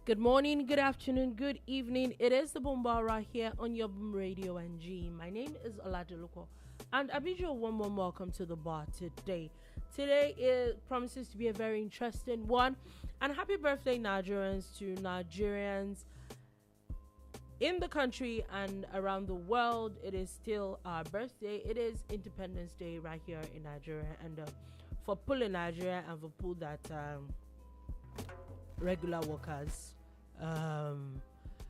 Good morning, good afternoon, good evening. It is the Bombara here on your Boom Radio NG. My name is Dolupo, and I bid you a warm welcome to the bar today. Today promises to be a very interesting one, and happy birthday, Nigerians, to Nigerians in the country and around the world. It is still our birthday. It is Independence Day right here in Nigeria, and for pulling Nigeria and for pull that regular workers,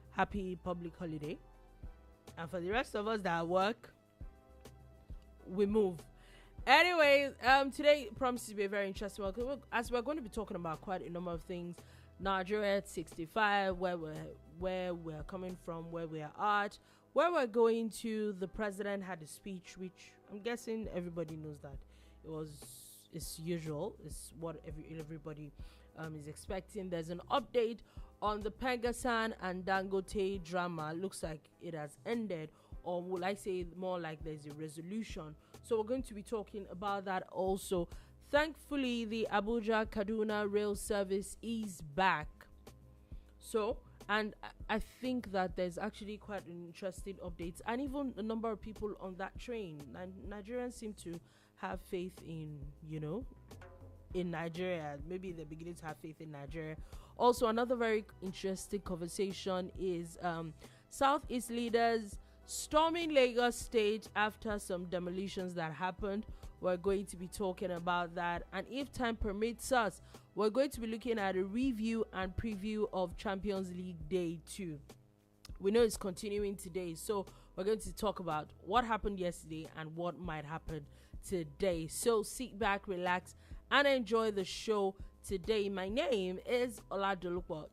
happy public holiday. And for the rest of us that work, we move. Anyways, today promises to be a very interesting one, as we're going to be talking about quite a number of things. Nigeria at 65, where we're coming from, where we're at, where we're going to. The president had a speech, which I'm guessing everybody knows that it's usual. It's what everybody is expecting. There's an update on the PENGASSAN and Dangote drama. Looks like it has ended, or would I say more like there's a resolution. So we're going to be talking about that also. Thankfully, the Abuja-Kaduna Rail Service is back. So, and I think that there's actually quite an interesting update, and even a number of people on that train. Nigerians seem to have faith in Nigeria. Maybe they're beginning to have faith in Nigeria. Also, another very interesting conversation is Southeast leaders storming Lagos State after some demolitions that happened. We're going to be talking about that, and if time permits us, we're going to be looking at a review and preview of Champions League Day 2. We know it's continuing today, so we're going to talk about what happened yesterday and what might happen today. So sit back, relax, and enjoy the show today. My name is Dolupo,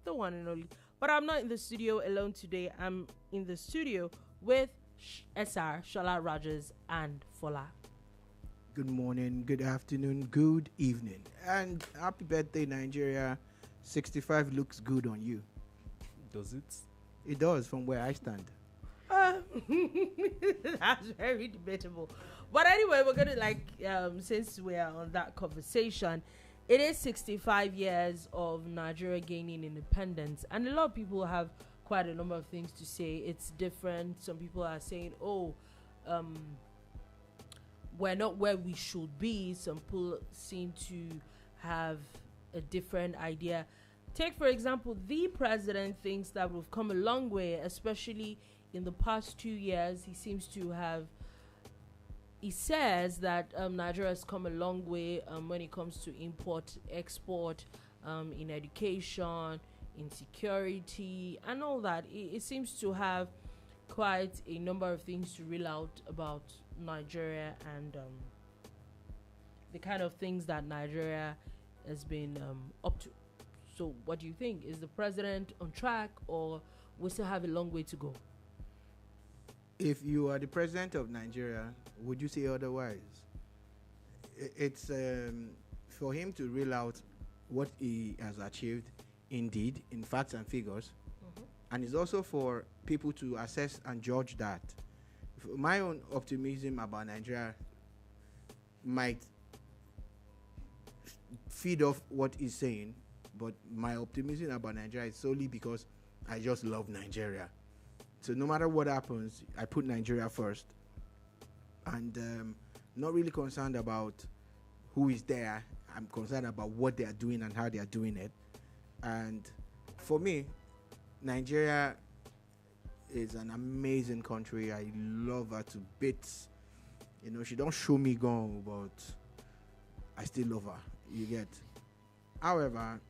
the one and only. But I'm not in the studio alone today. I'm in the studio with SR, Sola Rogers, and Fola. Good morning, good afternoon, good evening, and happy birthday, Nigeria. 65 looks good on you. Does it? It does, from where I stand. That's very debatable. But anyway, we're gonna since we are on that conversation, it is 65 years of Nigeria gaining independence, and a lot of people have quite a number of things to say. It's different. Some people are saying, we're not where we should be. Some people seem to have a different idea. Take, for example, the president thinks that we've come a long way, especially in the past 2 years. He says that Nigeria has come a long way when it comes to import, export, in education, in security, and all that. It seems to have quite a number of things to reel out about Nigeria and the kind of things that Nigeria has been up to. So what do you think? Is the president on track, or we still have a long way to go? If you are the president of Nigeria, would you say otherwise? It's for him to reel out what he has achieved, indeed, in facts and figures. And it's also for people to assess and judge that. My own optimism about Nigeria might feed off what he's saying, but my optimism about Nigeria is solely because I just love Nigeria. So no matter what happens, I put Nigeria first, and not really concerned about who is there. I'm concerned about what they are doing and how they are doing it. And for me, Nigeria is an amazing country. I love her to bits. She don't show me gone, but I still love her. You get. However,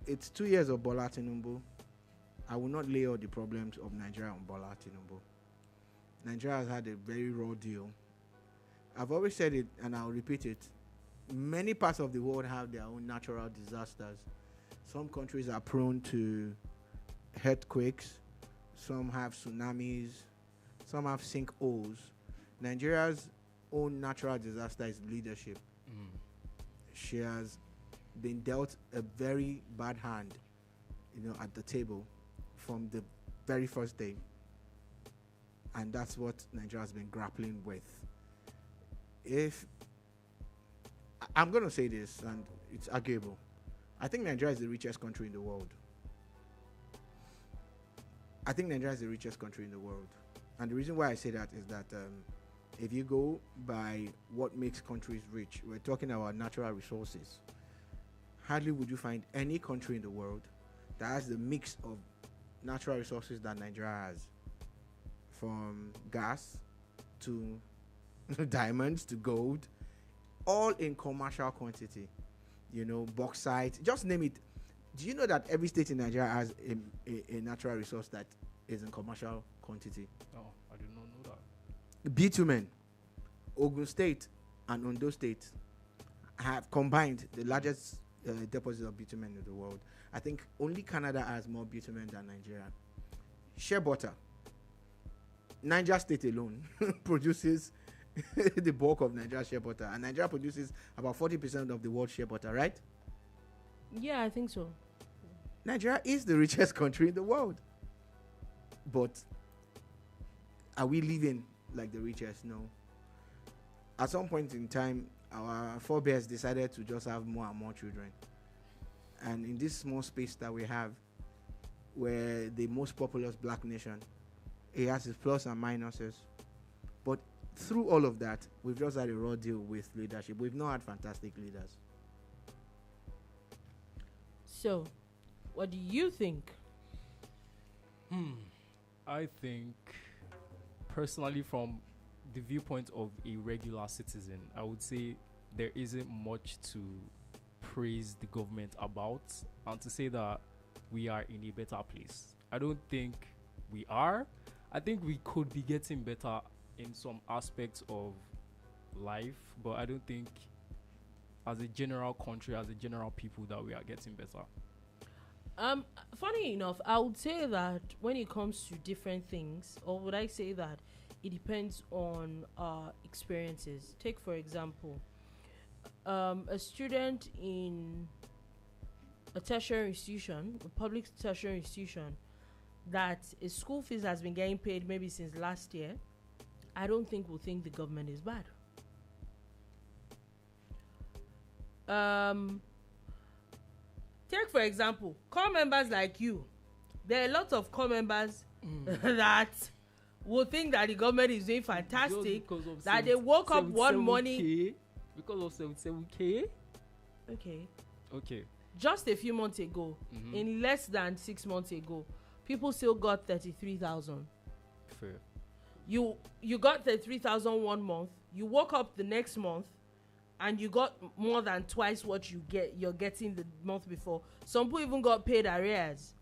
it's 2 years of Bola Tinubu. I will not lay all the problems of Nigeria on Bola Tinubu. Nigeria has had a very raw deal. I've always said it, and I'll repeat it. Many parts of the world have their own natural disasters. Some countries are prone to earthquakes. Some have tsunamis. Some have sinkholes. Nigeria's own natural disaster is leadership. She has been dealt a very bad hand, at the table from the very first day. And that's what Nigeria has been grappling with. If I'm going to say this, and it's arguable, I think Nigeria is the richest country in the world. I think Nigeria is the richest country in the world. And the reason why I say that is that if you go by what makes countries rich, we're talking about natural resources. Hardly would you find any country in the world that has the mix of natural resources that Nigeria has. From gas to diamonds to gold, all in commercial quantity. You know, bauxite, just name it. Do you know that every state in Nigeria has a natural resource that is in commercial quantity? Oh, I did not know that. Bitumen, Ogun State and Ondo State have combined the largest deposit of bitumen in the world. I think only Canada has more bitumen than Nigeria. Shea butter. Niger State alone produces the bulk of Nigeria's shea butter, and Nigeria produces about 40% of the world's shea butter, right? Yeah, I think so. Nigeria is the richest country in the world. But are we living like the richest? No. At some point in time, our forebears decided to just have more and more children. And in this small space that we have, we're the most populous black nation. It has its plus and minuses. But through all of that, we've just had a raw deal with leadership. We've not had fantastic leaders. So, what do you think? I think, personally, from the viewpoint of a regular citizen, I would say there isn't much to praise the government about and to say that we are in a better place. I don't think we are. I think we could be getting better in some aspects of life, but I don't think as a general country, as a general people, that we are getting better. Funny enough, I would say that when it comes to different things, or would I say that it depends on experiences. Take, for example, a student in a tertiary institution, a public tertiary institution, that his school fees has been getting paid maybe since last year, I don't think will think the government is bad. Take, for example, core members like you. There are a lot of core members that will think that the government is doing fantastic, that they woke up one morning. Because of 77K? Okay. Just a few months ago, in less than 6 months ago, people still got 33,000. Fair. You got 33,000 one month. You woke up the next month, and you got more than twice what you're getting the month before. Some people even got paid arrears.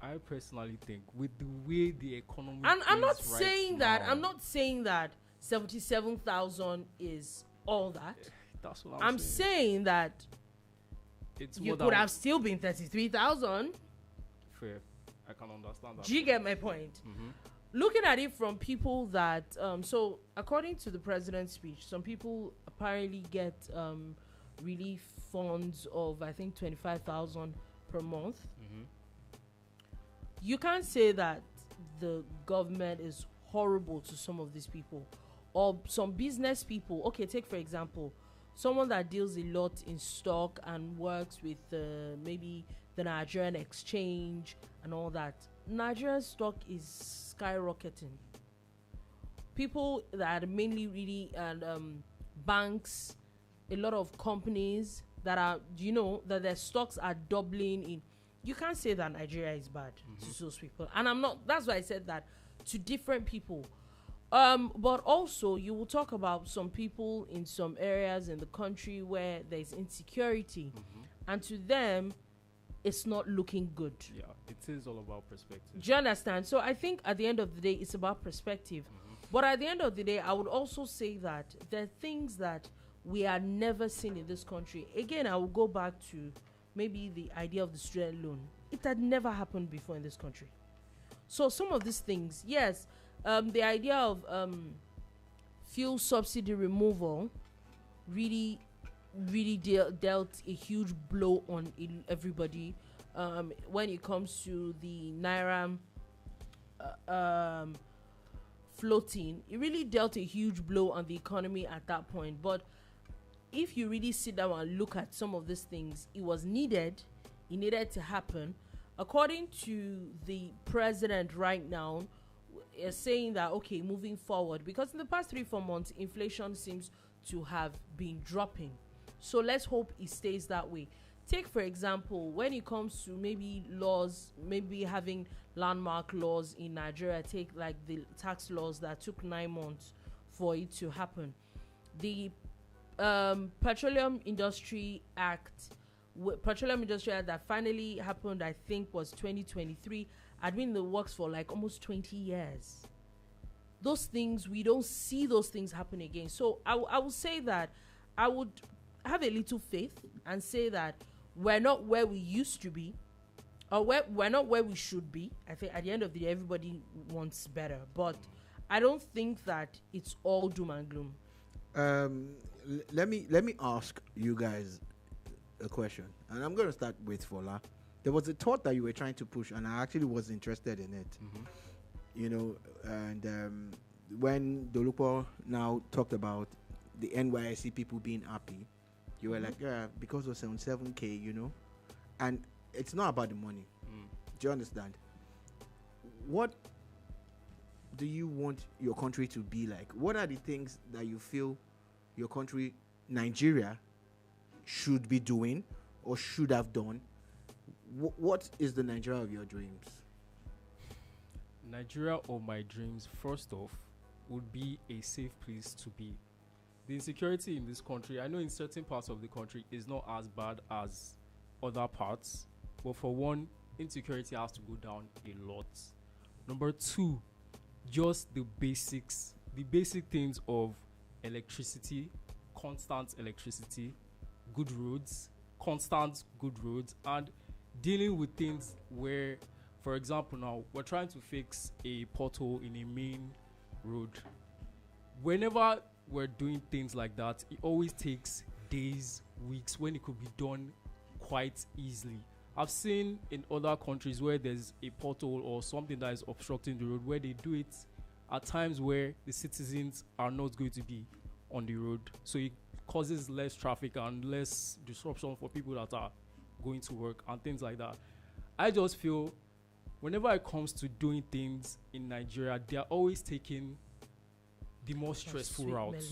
I personally think with the way the economy and I'm not right saying now, that 77,000 is all that. That's what I'm saying that it's you could have still been 33,000. Fair. I can understand that. Do you get my point? Looking at it from people that so according to the president's speech, some people apparently get relief funds of I think 25,000 per month. You can't say that the government is horrible to some of these people or some business people. Okay, take for example someone that deals a lot in stock and works with maybe the Nigerian exchange and all that. Nigerian stock is skyrocketing. People that are mainly really and banks, a lot of companies that are, that their stocks are doubling in. You can't say that Nigeria is bad to those people. And I'm not, that's why I said that to different people. But also you will talk about some people in some areas in the country where there's insecurity. And to them, it's not looking good. Yeah, it is all about perspective. Do you understand? So I think at the end of the day, it's about perspective. But at the end of the day, I would also say that there are things that we are never seen in this country. Again, I will go back to maybe the idea of the student loan. It had never happened before in this country. So some of these things, yes, the idea of fuel subsidy removal really dealt a huge blow on everybody when it comes to the Naira floating. It really dealt a huge blow on the economy at that point. But if you really sit down and look at some of these things, it was needed. It needed to happen. According to the president right now, is saying that, okay, moving forward, because in the past 3-4 months, inflation seems to have been dropping. So let's hope it stays that way. Take, for example, when it comes to maybe laws, maybe having landmark laws in Nigeria, take like the tax laws that took 9 months for it to happen. The Petroleum Industry Act that finally happened, I think, was 2023, had been in the works for like almost 20 years. Those things, we don't see those things happen again. So I would say that I would have a little faith and say that we're not where we used to be, or we're not where we should be. I think at the end of the day, everybody wants better, but I don't think that it's all doom and gloom. Let me ask you guys a question, and I'm going to start with Fola. There was a thought that you were trying to push, and I actually was interested in it. You know, and when Dolupo now talked about the NYSC people being happy, you were like, yeah, because of 77K, you know, and it's not about the money. Do you understand? What do you want your country to be like? What are the things that you feel your country, Nigeria, should be doing or should have done? What is the Nigeria of your dreams? Nigeria of my dreams, first off, would be a safe place to be. The insecurity in this country, I know in certain parts of the country, is not as bad as other parts. But for one, insecurity has to go down a lot. Number two, just the basics, the basic things of electricity, constant electricity, good roads, constant good roads, and dealing with things where, for example, now we're trying to fix a pothole in a main road. Whenever we're doing things like that, it always takes days, weeks, when it could be done quite easily. I've seen in other countries where there's a pothole or something that is obstructing the road, where they do it at times where the citizens are not going to be on the road, so it causes less traffic and less disruption for people that are going to work and things like that. I just feel whenever it comes to doing things in Nigeria, they are always taking the more stressful route.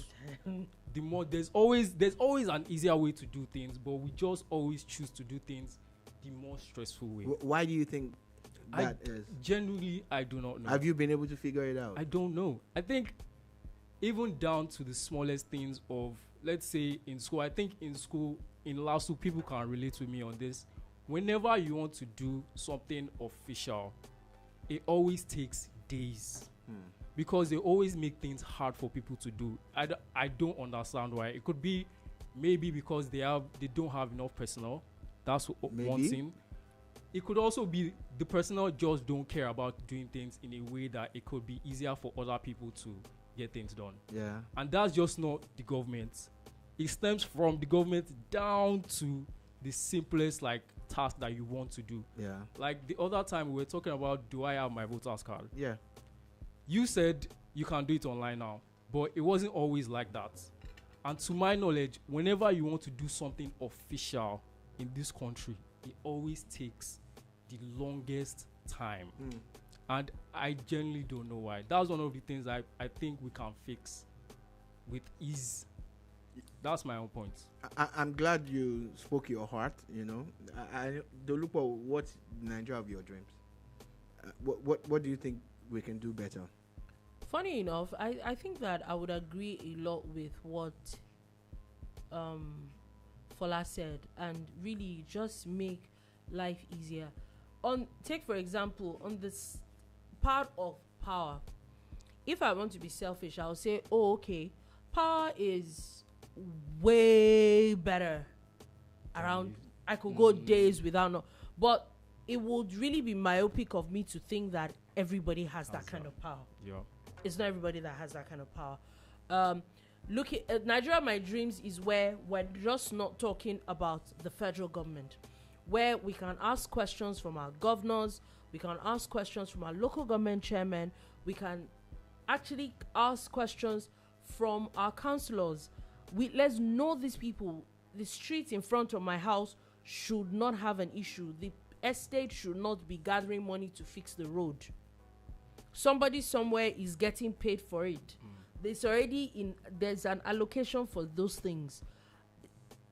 There's always an easier way to do things, but we just always choose to do things the more stressful way. Why do you think that is? Genuinely, I do not know. Have you been able to figure it out? I don't know. I think even down to the smallest things of, let's say in school, I think in school, in LASU, people can relate with me on this. Whenever you want to do something official, it always takes days. Because they always make things hard for people to do. I don't understand why. It could be maybe because they don't have enough personnel. That's one thing. It could also be the personnel just don't care about doing things in a way that it could be easier for other people to get things done. Yeah. And that's just not the government. It stems from the government down to the simplest task that you want to do. Yeah. Like the other time we were talking about, do I have my voter's card? Yeah. You said you can do it online now, but it wasn't always like that. And to my knowledge, whenever you want to do something official in this country, it always takes the longest time. And I genuinely don't know why. That's one of the things I think we can fix with ease. That's my own point. I'm glad you spoke your heart, you know. Dolupo, what's Nigeria of your dreams? What do you think we can do better? Funny enough, I think that I would agree a lot with what Fola said, and really just make life easier. Take for example, on this part of power, if I want to be selfish, I'll say, oh, okay, power is way better around. I could go days without no, but it would really be myopic of me to think that everybody has that kind of power. Yeah, it's not everybody that has that kind of power. Look at Nigeria. My dreams is where we're just not talking about the federal government, where we can ask questions from our governors, we can ask questions from our local government chairmen, we can actually ask questions from our councillors. let's know these people. The street in front of my house should not have an issue. The estate should not be gathering money to fix the road. Somebody somewhere is getting paid for it. There's an allocation for those things.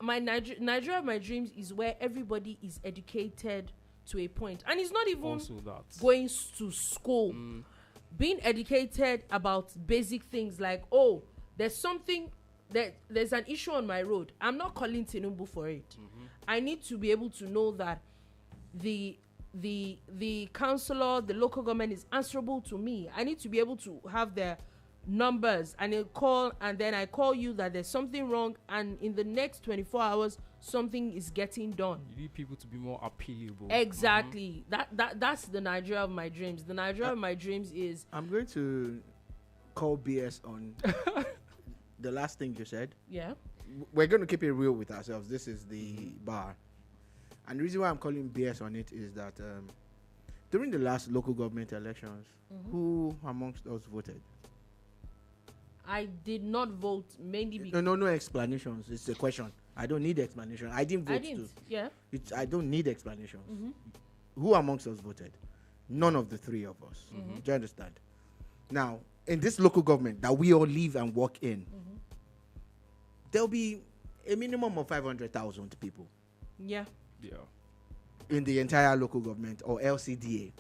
My Nigeria, my dreams is where everybody is educated to a point, and it's not even going to school. Being educated about basic things like, oh, there's an issue on my road. I'm not calling Tinubu for it. I need to be able to know that the councillor, the local government is answerable to me. I need to be able to have their numbers and then I call you that there's something wrong, and in the next 24 hours something is getting done. You need people to be more appealable. Exactly. That's the Nigeria of my dreams. The Nigeria of my dreams is... I'm going to call BS on the last thing you said. Yeah. We're going to keep it real with ourselves. This is the bar. And the reason why I'm calling BS on it is that during the last local government elections, who amongst us voted? I did not vote, mainly because... No explanations. It's a question. I don't need explanation. I didn't vote too. Yeah. I don't need explanations. Who amongst us voted? None of the three of us. Do you understand? Now, in this local government that we all live and work in, there'll be a minimum of 500,000 people. Yeah. In the entire local government or LCDA.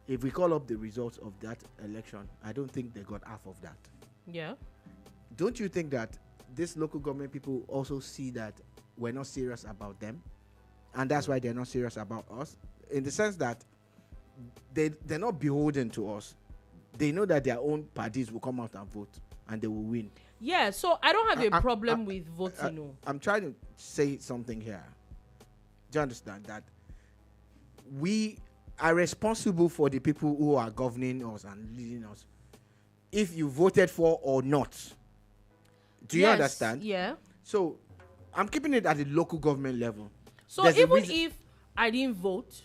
If we call up the results of that election, I don't think they got half of that. Yeah. Don't you think that this local government people also see that we're not serious about them, and that's why they're not serious about us, in the sense that they're not beholden to us. They know that their own parties will come out and vote and they will win. Yeah, so I don't have a problem with voting. I'm trying to say something here. Do you understand that we are responsible for the people who are governing us and leading us, if you voted for or not? Do you understand? Yeah. So I'm keeping it at the local government level. So even if I didn't vote,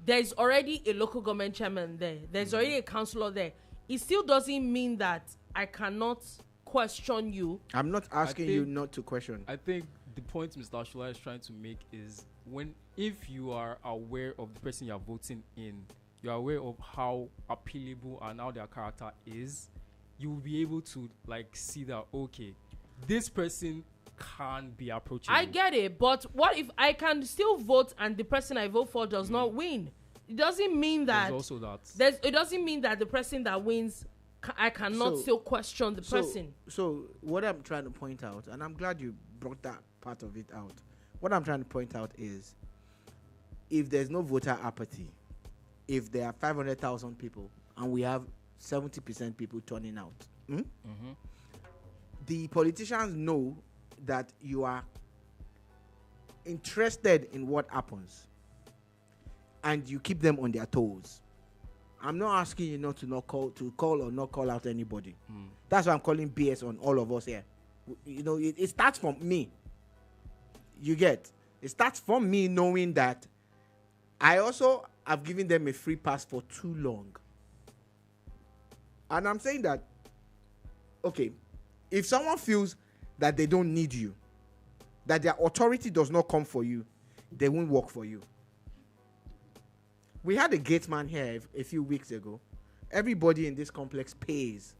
there's already a local government chairman there. There's already a councillor there. It still doesn't mean that I cannot question you. I'm not asking you not to question. I think the point Mr. Ashula is trying to make is if you are aware of the person you're voting in, you're aware of how appealable and how their character is, you will be able to see that, okay, this person can be approachable. I get it, but what if I can still vote and the person I vote for does not win? It doesn't mean that. There's also that. It doesn't mean that the person that wins, I cannot still question the person. So what I'm trying to point out, and I'm glad you brought that part of it out. What I'm trying to point out is, if there's no voter apathy, if there are 500,000 people and we have 70% people turning out, the politicians know that you are interested in what happens and you keep them on their toes. I'm not asking you not to call or not call out anybody. That's why I'm calling BS on all of us here. You know, it starts from me. You get? It starts from me knowing that I also have given them a free pass for too long. And I'm saying that, okay, if someone feels that they don't need you, that their authority does not come for you, they won't work for you. We had a gate man here a few weeks ago. Everybody in this complex pays,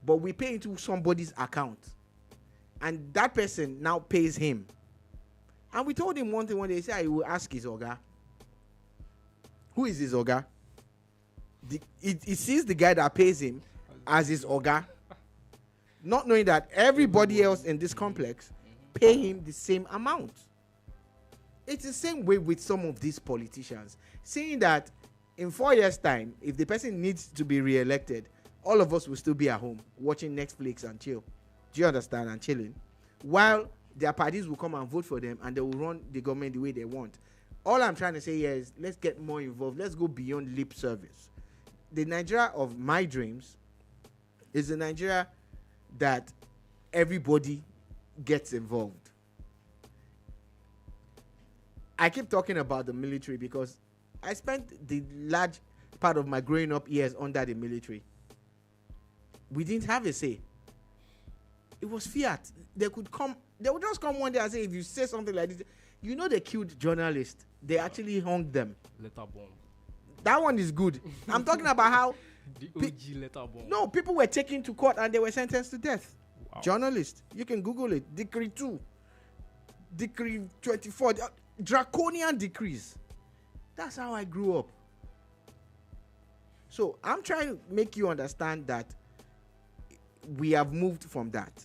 but we pay into somebody's account, and that person now pays him. And we told him one thing when they said he will ask his oga. Who is his oga? He sees the guy that pays him as his oga, not knowing that everybody else in this complex pay him the same amount. It's the same way with some of these politicians, saying that in 4 years' time, if the person needs to be re-elected, all of us will still be at home watching Netflix and chill. Do you understand? And chilling. While their parties will come and vote for them and they will run the government the way they want. All I'm trying to say here is, let's get more involved. Let's go beyond lip service. The Nigeria of my dreams is a Nigeria that everybody gets involved. I keep talking about the military because I spent the large part of my growing up years under the military. We didn't have a say. It was fiat. They would just come one day and say, if you say something like this, you know, they killed journalists. They actually hung them. Letter bomb. That one is good. I'm talking about how The OG letter bomb. no, people were taken to court and they were sentenced to death. Wow. Journalists, you can Google it. Decree 2, Decree 24, draconian decrees. That's how I grew up. So I'm trying to make you understand that we have moved from that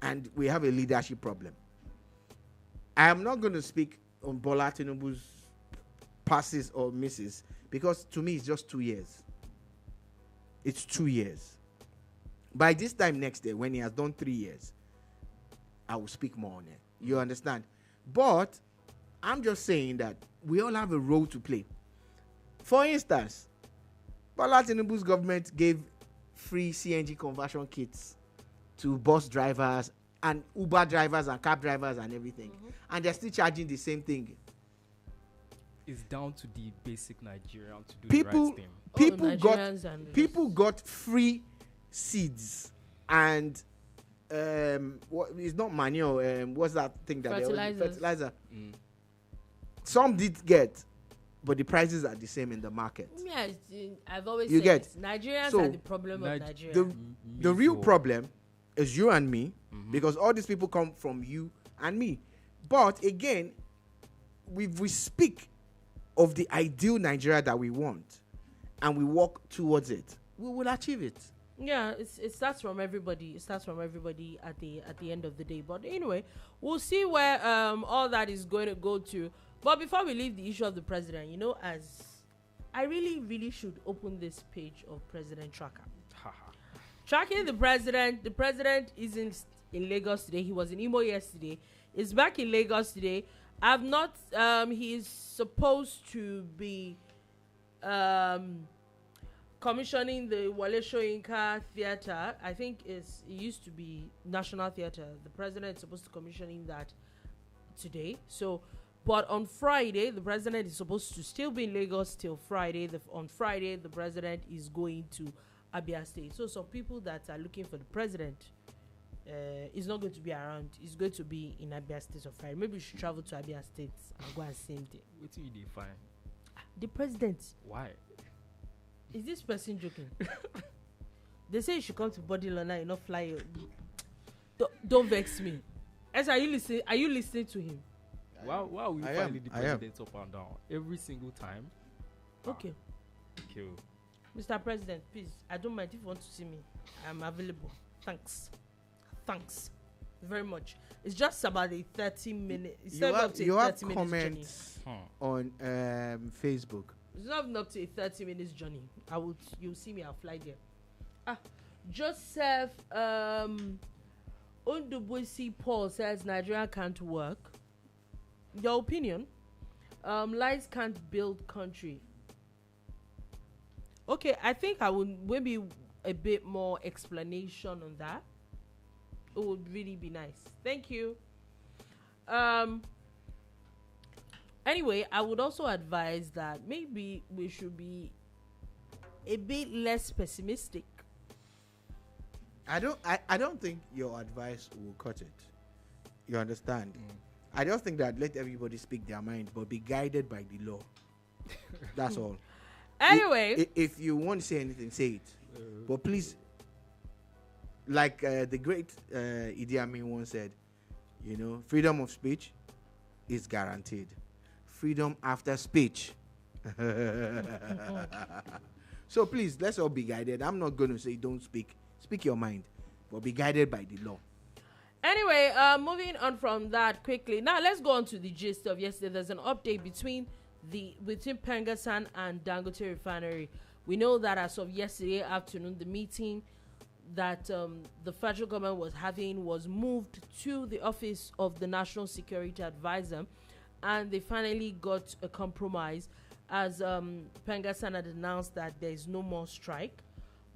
and we have a leadership problem. I am not going to speak on Bola Tinubu's passes or misses because to me it's just 2 years. It's 2 years. By this time next year, when he has done 3 years, I will speak more on it. You understand? But I'm just saying that we all have a role to play. For instance, Bola Tinubu's government gave free CNG conversion kits to bus drivers and Uber drivers and cab drivers and everything. And they're still charging the same thing. It's down to the basic Nigerian to do People- the right thing. People got free seeds and what is not manure, what's that thing that fertilizer. Some did get, but the prices are the same in the market. Yes, I've always You said get? this. Nigerians So, are the problem of Nigeria. The real problem is you and me, because all these people come from you and me. But again, we speak of the ideal Nigeria that we want and we work towards it, we will achieve it. Yeah, it starts from everybody. It starts from everybody at the end of the day. But anyway, we'll see where all that is going to go to. But before we leave the issue of the president, you know, as I really should open this page of President Tracker. Tracking the president is in Lagos today. He was in Imo yesterday. He's back in Lagos today. I've not he's supposed to be commissioning the Wale Soyinka Theatre. I think it used to be National Theatre. The president is supposed to commissioning that today. So, but on Friday, the president is supposed to still be in Lagos till Friday. On Friday, the president is going to Abia State. So some people that are looking for the president is not going to be around. He's going to be in Abia State on Friday. Maybe we should travel to Abia State and go and see him there. What do you define? The president. Why? Is this person joking? They say you should come to Body Lona, you not fly. Don't vex me. As are you listening? Are you listening to him? Why are we I finding am. the president up and down every single time? Okay. Kill. Mr. President, please, I don't mind if you want to see me. I'm available. Thanks very much. It's just about a 30-minute. It's not up to You a have 30 minutes journey. comments on Facebook. It's not up to a 30 minutes journey. You'll see me. I'll fly there. Joseph Undubuisi Paul says Nigeria can't work. Your opinion? Lies can't build country. Okay, I think I would maybe a bit more explanation on that. It would really be nice. Thank you. Anyway, I would also advise that maybe we should be a bit less pessimistic. I don't think your advice will cut it. You understand? I just think that let everybody speak their mind, but be guided by the law. That's all. Anyway, if you want to say anything, say it. But please, like the great Idi Amin once said, you know, freedom of speech is guaranteed. Freedom after speech. So please, let's all be guided. I'm not going to say don't speak. Speak your mind, but be guided by the law. Anyway, moving on from that quickly. Now let's go on to the gist of yesterday. There's an update between PENGASSAN and Dangote Refinery. We know that as of yesterday afternoon, the meeting that the federal government was having was moved to the office of the National Security Advisor, and they finally got a compromise as PENGASSAN had announced that there is no more strike.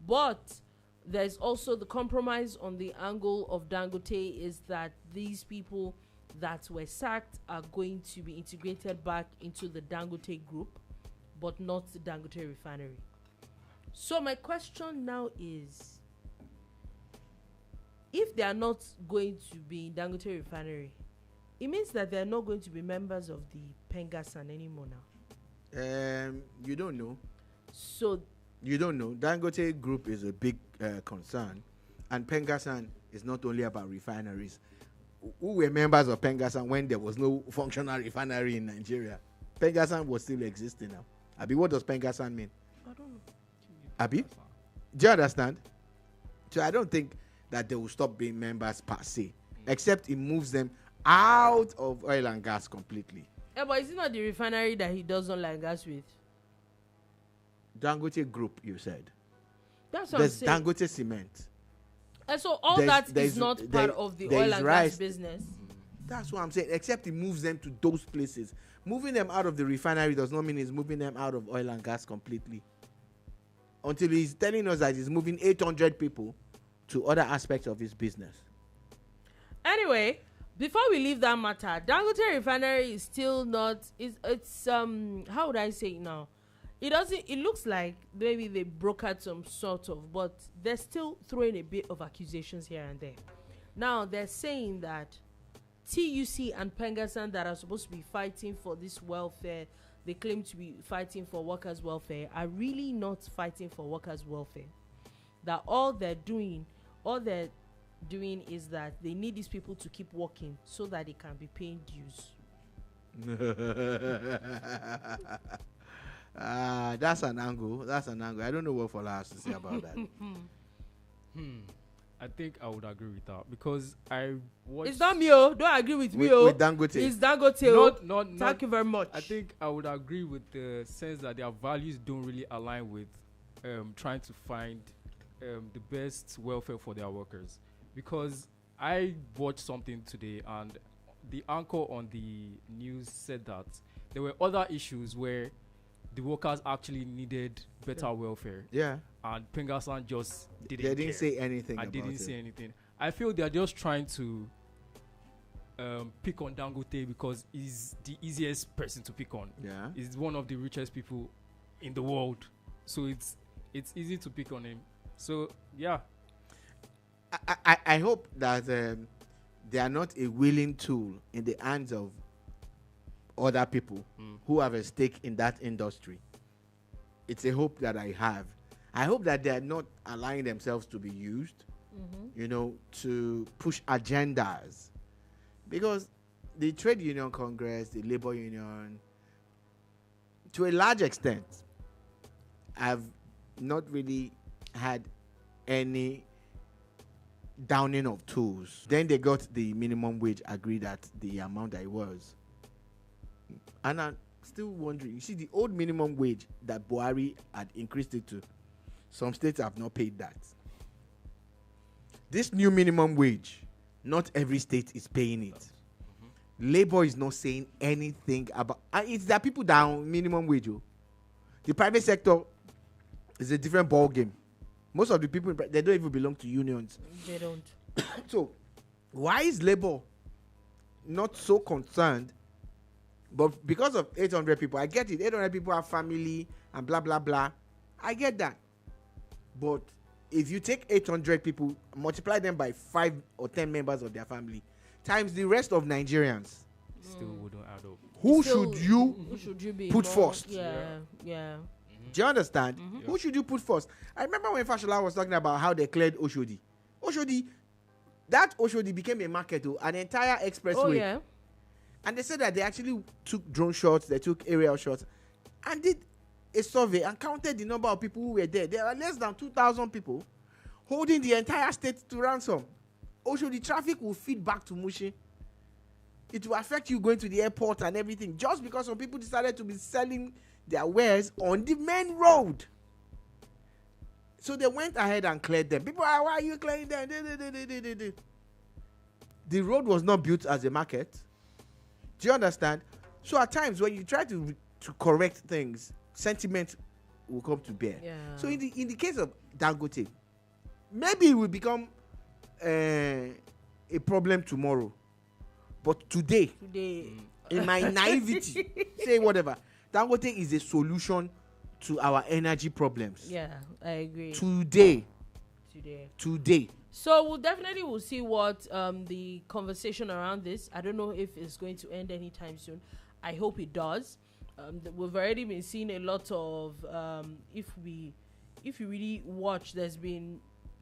But there's also the compromise on the angle of Dangote is that these people that were sacked are going to be integrated back into the Dangote group, but not the Dangote Refinery. So my question now is, if they are not going to be in Dangote Refinery, it means that they are not going to be members of the PENGASSAN anymore now. You don't know. So You don't know. Dangote Group is a big concern, and PENGASSAN is not only about refineries. Who were members of PENGASSAN when there was no functional refinery in Nigeria? PENGASSAN was still existing now. Abi, what does PENGASSAN mean? I don't know. Abi, do you understand? So I don't think that they will stop being members per se, except it moves them out of oil and gas completely. Yeah, but is it not the refinery that he does oil and gas with? Dangote Group, you said. That's what There's I'm saying. Dangote Cement. And so all There's- that is there's- not there- part of the there oil is and rice. gas business. That's what I'm saying. Except it moves them to those places. Moving them out of the refinery does not mean he's moving them out of oil and gas completely. Until he's telling us that he's moving 800 people to other aspects of his business. Anyway, before we leave that matter, Dangote Refinery is still not. It's how would I say it now? It doesn't. It looks like maybe they brokered some sort of, but they're still throwing a bit of accusations here and there. Now they're saying that TUC and PENGASSAN that are supposed to be fighting for this welfare, they claim to be fighting for workers' welfare, are really not fighting for workers' welfare. That all they're doing is that they need these people to keep working so that they can be paying dues. That's an angle. I don't know what Fola has to say about that. I think I would agree with that because I watched. It's not me, oh. Don't agree with me, With, oh. with Dangote. It's Dangote, oh. Not. Thank you very much. I think I would agree with the sense that their values don't really align with trying to find the best welfare for their workers. Because I watched something today and the anchor on the news said that there were other issues where the workers actually needed better welfare. Yeah. And PENGASSAN just didn't They didn't care. say anything I about didn't it. say anything. I feel they're just trying to pick on Dangote because he's the easiest person to pick on. Yeah. He's one of the richest people in the world, so it's easy to pick on him. So yeah, I hope that they are not a willing tool in the hands of other people who have a stake in that industry. It's a hope that I have. I hope that they are not allowing themselves to be used, to push agendas. Because the Trade Union Congress, the Labor Union, to a large extent, have not really had any downing of tools. Then they got the minimum wage agreed at the amount that it was. And I'm still wondering, you see, the old minimum wage that Buhari had increased it to, some states have not paid that. This new minimum wage, not every state is paying it. Labor is not saying anything about, and it's that people down minimum wage. The private sector is a different ball game. Most of the people, they don't even belong to unions. They don't. So, why is labor not so concerned? But because of 800 people, I get it. 800 people have family and blah, blah, blah. I get that. But if you take 800 people, multiply them by 5 or 10 members of their family, times the rest of Nigerians, still wouldn't add up. who Still, should you who should you be put more- first? Yeah. Do you understand? Mm-hmm. Who should you put first? I remember when Fashola was talking about how they cleared Oshodi. That Oshodi became a market, an entire expressway. Oh yeah. And they said that they actually took drone shots, they took aerial shots, and did a survey and counted the number of people who were there. There are less than 2,000 people holding the entire state to ransom. Oshodi traffic will feed back to Mushi. It will affect you going to the airport and everything, just because some people decided to be selling their wares on the main road. So they went ahead and cleared them. People are, why are you clearing them? The road was not built as a market. Do you understand? So at times when you try to correct things, sentiment will come to bear. Yeah. So in the case of Dangote, maybe it will become a problem tomorrow. But today, in my naivety, say whatever, Dangote is a solution to our energy problems. Yeah, I agree. Today, So we'll see what the conversation around this. I don't know if it's going to end anytime soon. I hope it does. We've already been seeing a lot of if you really watch, there's been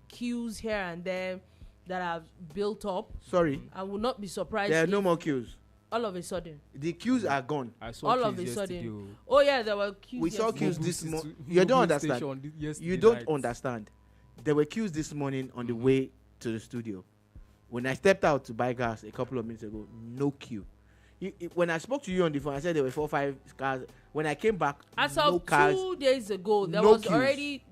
queues here and there that have built up. Sorry, I will not be surprised. there are no more queues. All of a sudden, The queues are gone. I saw all of queues a sudden. yesterday. Oh yeah, there were queues. We saw yesterday. queues Mobil this Station- morning. You don't Mobil understand. Station yesterday You don't night. understand. There were queues this morning on the Mhm. way to the studio. When I stepped out to buy gas a couple of minutes ago, no queue. When I spoke to you on the phone, I said there were 4 or 5 cars. When I came back, As no of cars. 2 days ago, there no was queues. already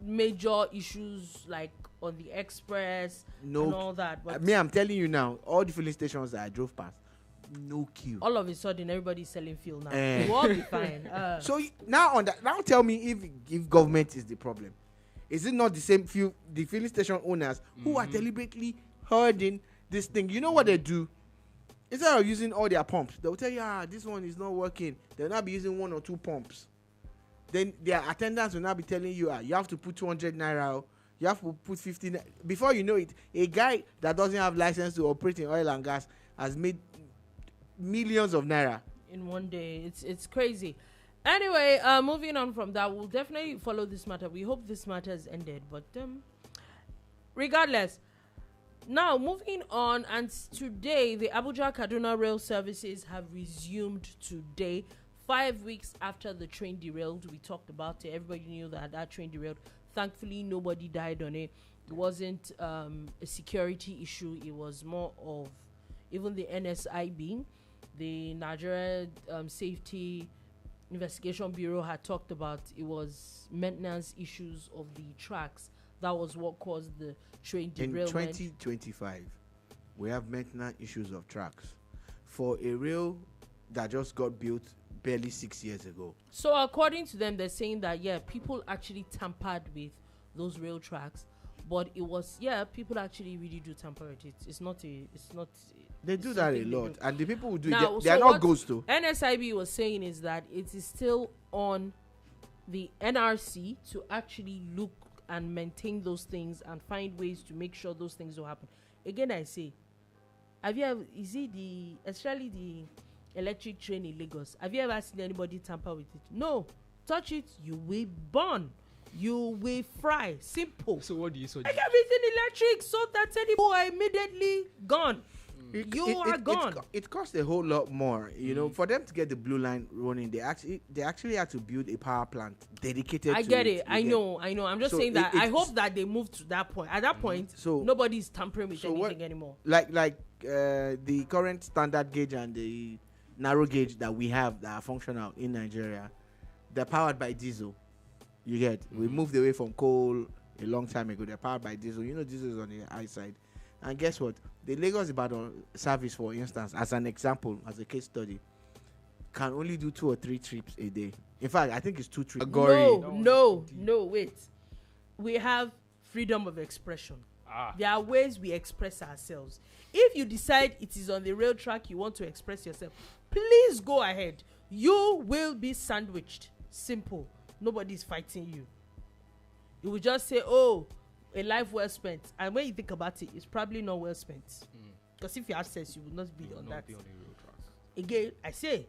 major issues like on the express No and all that. But Me, I'm telling you now, all the filling stations that I drove past, no queue. all of a sudden, everybody's selling fuel now. Eh. It will all be fine. So now tell me if government is the problem. Is it not the same the filling station owners who are deliberately herding this thing? You know what they do? Instead of using all their pumps, they'll tell you, this one is not working. They'll not be using 1 or 2 pumps. Then their attendants will not be telling you, you have to put 200 naira, you have to put 50 naira. Before you know it, a guy that doesn't have license to operate in oil and gas has made millions of naira. in one day, it's crazy. Anyway, moving on from that, we'll definitely follow this matter. We hope this matter has ended, but regardless. Now, moving on, and today, the Abuja-Kaduna Rail Services have resumed today, 5 weeks after the train derailed. We talked about it. Everybody knew that train derailed. Thankfully, nobody died on it. It wasn't a security issue. It was more of even the NSIB, the Nigeria Safety Investigation Bureau, had talked about. It was maintenance issues of the tracks. That was what caused the train derailment. In 2025, we have maintenance issues of tracks for a rail that just got built barely 6 years ago. So according to them, they're saying that people actually tampered with those rail tracks, but it was people actually really do tamper with it. It's not. They do that a lot, and the people who do Now, it, they are not ghosts too. NSIB was saying is that it is still on the NRC to actually look and maintain those things and find ways to make sure those things don't happen. Again, I say, especially the electric train in Lagos, have you ever seen anybody tamper with it? No. Touch it, you will burn. You will fry. Simple. So what do you suggest? Like everything electric, so that anybody are immediately gone. You are gone. It costs a whole lot more, for them to get the blue line running. They actually had to build a power plant dedicated. I to get it. it. I know. I'm just saying that I hope that they move to that point. At that point, So nobody's tampering with anything anymore. Like the current standard gauge and the narrow gauge that we have that are functional in Nigeria, they're powered by diesel. You get? We moved away from coal a long time ago. They're powered by diesel. Diesel is on the high side. And guess what? The Lagos-Ibadan service, for instance, as an example, as a case study, can only do 2 or 3 trips a day. In fact, I think it's 2 trips. No, wait. We have freedom of expression. There are ways we express ourselves. If you decide it is on the rail track you want to express yourself, please go ahead. You will be sandwiched. Simple. Nobody's fighting you. You will just say, a life well spent. And when you think about it, it's probably not well spent. Because if you have sense, you will not be on that. Be on the rail tracks. Again, I say,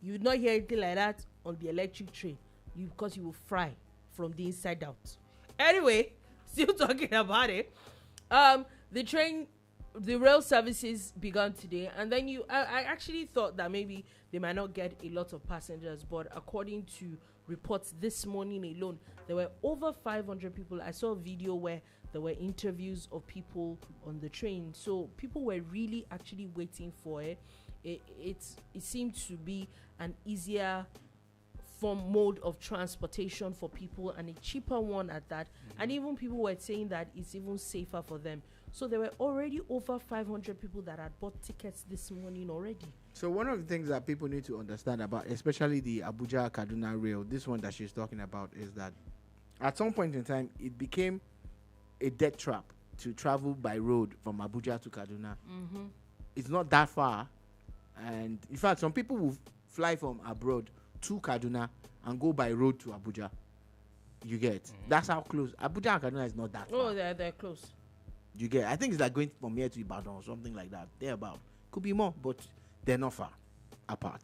you will not hear anything like that on the electric train. Because you will fry from the inside out. Anyway, still talking about it. The rail services began today, and then I actually thought that maybe they might not get a lot of passengers, but according to reports this morning alone, there were over 500 people. I saw a video where there were interviews of people on the train, so people were really actually waiting for it. It seemed to be an easier mode of transportation for people, and a cheaper one at that. And even people were saying that it's even safer for them. So there were already over 500 people that had bought tickets this morning already. So one of the things that people need to understand about, especially the Abuja-Kaduna Rail, this one that she's talking about, is that at some point in time, it became a death trap to travel by road from Abuja to Kaduna. It's not that far. And in fact, some people will fly from abroad to Kaduna and go by road to Abuja. You get? That's how close. Abuja and Kaduna is not that far. They're close. You get? I think it's like going from here to Ibadan or something like that. They're about. Could be more, but they're not far apart.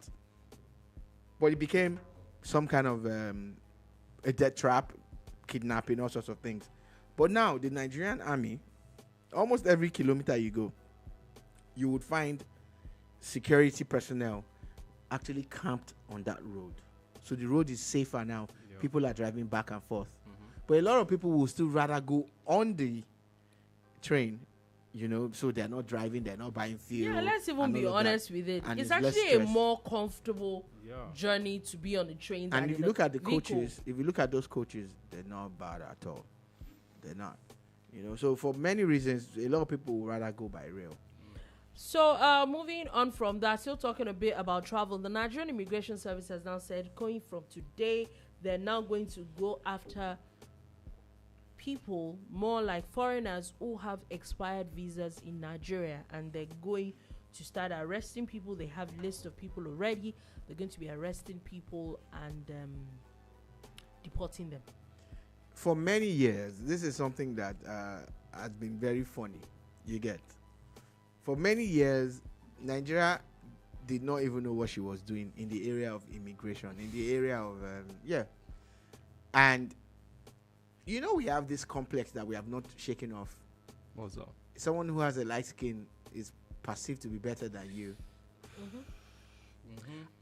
But it became some kind of a death trap, kidnapping, all sorts of things. But now the Nigerian army, almost every kilometer you go, you would find security personnel actually camped on that road. So the road is safer now. Yeah. People are driving back and forth. But a lot of people will still rather go on the train, you know, so they're not driving, they're not buying fuel. Yeah, let's even be honest with it. It's actually a more comfortable journey to be on the train. And if you look at the coaches, if you look at those coaches, they're not bad at all. They're not. You know, so for many reasons, a lot of people would rather go by rail. So moving on from that, still talking a bit about travel, the Nigerian Immigration Service has now said going from today, they're now going to go after people more like foreigners who have expired visas in Nigeria, and they're going to start arresting people. They have lists of people already. They're going to be arresting people and deporting them. For many years, this is something that has been very funny. You get? For many years, Nigeria did not even know what she was doing in the area of immigration, in the area of and you know, we have this complex that we have not shaken off. What's that? Someone who has a light skin is perceived to be better than you.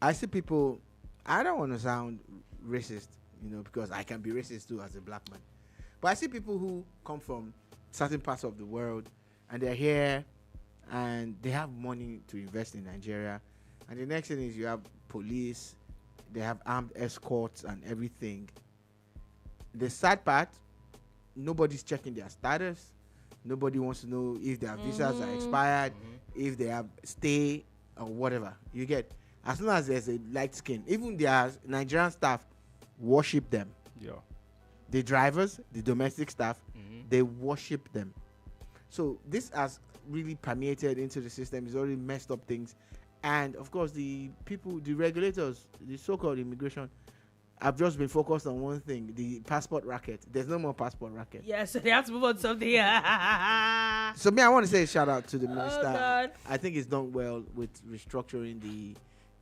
I see people, I don't want to sound racist, you know, because I can be racist too as a black man. But I see people who come from certain parts of the world and they're here and they have money to invest in Nigeria. And the next thing is you have police, they have armed escorts and everything. The sad part, nobody's checking their status. Nobody wants to know if their visas are expired, if they have stay or whatever. You get? As long as there's a light skin, even their Nigerian staff worship them. Yeah. The drivers, the domestic staff, they worship them. So this has really permeated into the system. It's already messed up things. And of course, the people, the regulators, the so-called immigration, I've just been focused on one thing, the passport racket. There's no more passport racket. Yeah, so they have to move on to something. So me, I want to say a shout out to the minister. God. I think he's done well with restructuring the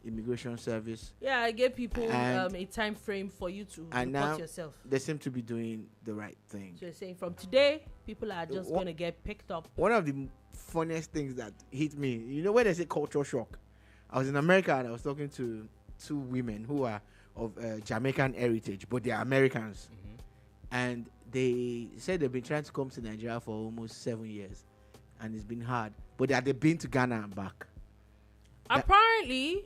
immigration service. Yeah, I gave people a time frame for you to report yourself. They seem to be doing the right thing. So you're saying from today, people are just going to get picked up. One of the funniest things that hit me, you know, when they say culture shock, I was in America and I was talking to two women who are of Jamaican heritage, but they are Americans. And they said they've been trying to come to Nigeria for almost 7 years and it's been hard, but they've been to Ghana and back. Apparently,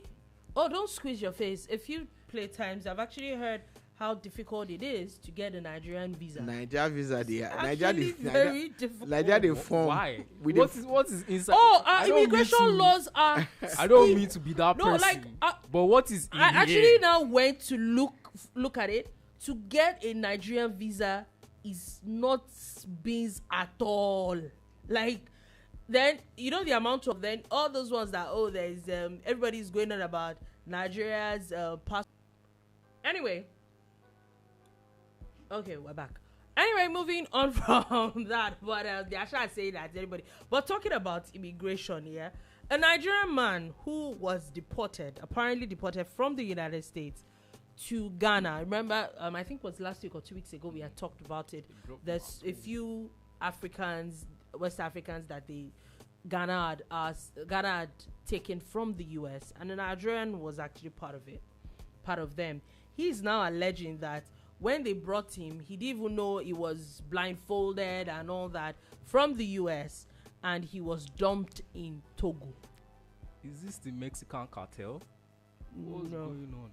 don't squeeze your face. A few playtimes I've actually heard how difficult it is to get a Nigerian visa. Nigeria visa, very difficult. Nigeria form. Why? What is inside? Immigration laws are. I don't mean to be that person. But what is? I actually now went to look at it. To get a Nigerian visa is not beans at all. Like, then you know the amount of all those ones that there's everybody's going on about Nigeria's passport. Anyway. Okay, we're back. Anyway, moving on from that, but I should say that to anybody. But talking about immigration, yeah, a Nigerian man who was apparently deported from the United States to Ghana. Remember, I think it was last week or 2 weeks ago we had talked about it. There's a few West Africans that Ghana had taken from the US, and the Nigerian was actually part of them. He's now alleging that when they brought him, he didn't even know he was blindfolded and all that from the US, and he was dumped in Togo. Is this the Mexican cartel? What's going on?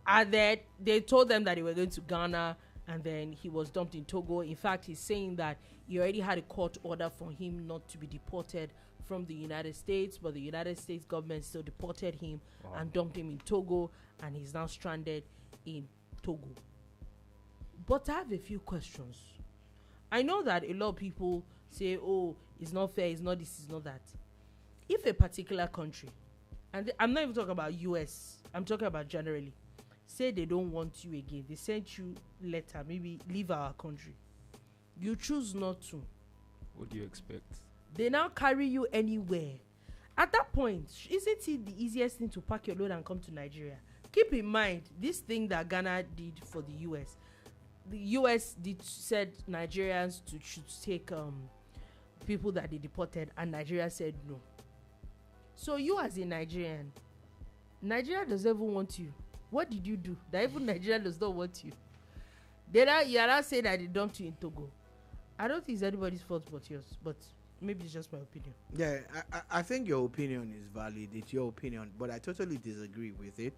And then they told them that they were going to Ghana, and then he was dumped in Togo. In fact, he's saying that he already had a court order for him not to be deported from the United States, but the United States government still deported him and dumped him in Togo, and he's now stranded in Togo. But I have a few questions. I know that a lot of people say, it's not fair, it's not this, it's not that. If a particular country, and I'm not even talking about US, I'm talking about generally, say they don't want you again, they sent you letter, maybe leave our country, you choose not to, What do you expect? They now carry you anywhere. At that point, isn't it the easiest thing to pack your load and come to Nigeria? Keep in mind, this thing that Ghana did for the US. The US said Nigerians should take people that they deported, and Nigeria said no. So you as a Nigerian, Nigeria doesn't even want you. What did you do that even Nigeria does not want you? You are not saying that they dumped you in Togo. I don't think it's anybody's fault but yours, but maybe it's just my opinion. Yeah, I think your opinion is valid. It's your opinion, but I totally disagree with it.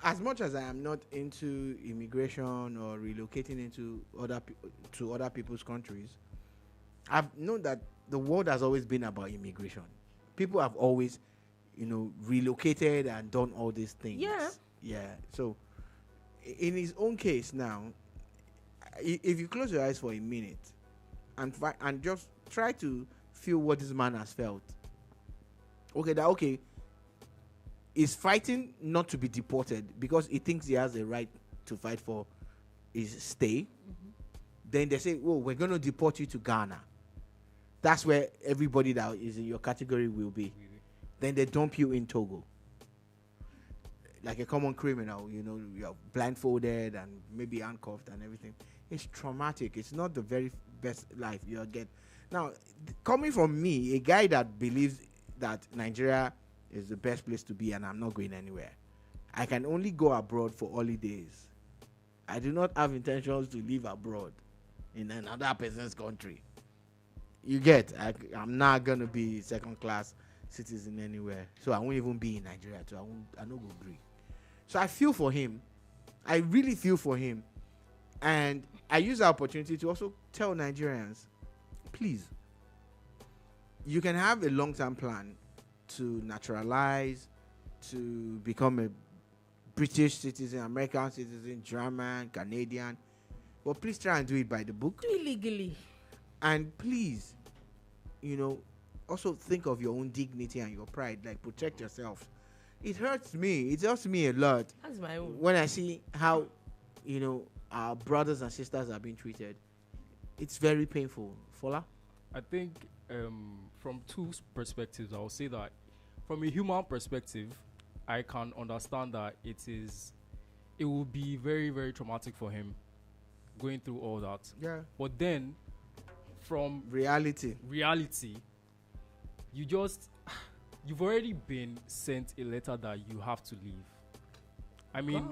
As much as I am not into immigration or relocating into other people's countries, I've known that the world has always been about immigration. People have always, relocated and done all these things. Yeah. So, in his own case now, if you close your eyes for a minute and just try to feel what this man has felt. Okay, he's fighting not to be deported because he thinks he has a right to fight for his stay. Then they say, "Oh, we're going to deport you to Ghana." That's where everybody that is in your category will be. Then they dump you in Togo. Like a common criminal, you're blindfolded and maybe handcuffed and everything. It's traumatic. It's not the very best life you'll get. Now, coming from me, a guy that believes that Nigeria is the best place to be and I'm not going anywhere. I can only go abroad for holidays. I do not have intentions to live abroad in another person's country. You get, I'm not going to be second-class citizen anywhere. So I won't even be in Nigeria too. I don't go agree. So I feel for him. I really feel for him. And I use the opportunity to also tell Nigerians, please, you can have a long-term plan to naturalize, to become a British citizen, American citizen, German, Canadian. But please try and do it by the book. Do it legally. And please, also think of your own dignity and your pride. Like, protect yourself. It hurts me. It hurts me a lot. That's my own. When I see how, our brothers and sisters are being treated. It's very painful. Fola? I think from two perspectives, I will say that from a human perspective, I can understand that it will be very, very traumatic for him going through all that. Yeah. But then, from reality, you've already been sent a letter that you have to leave. I mean,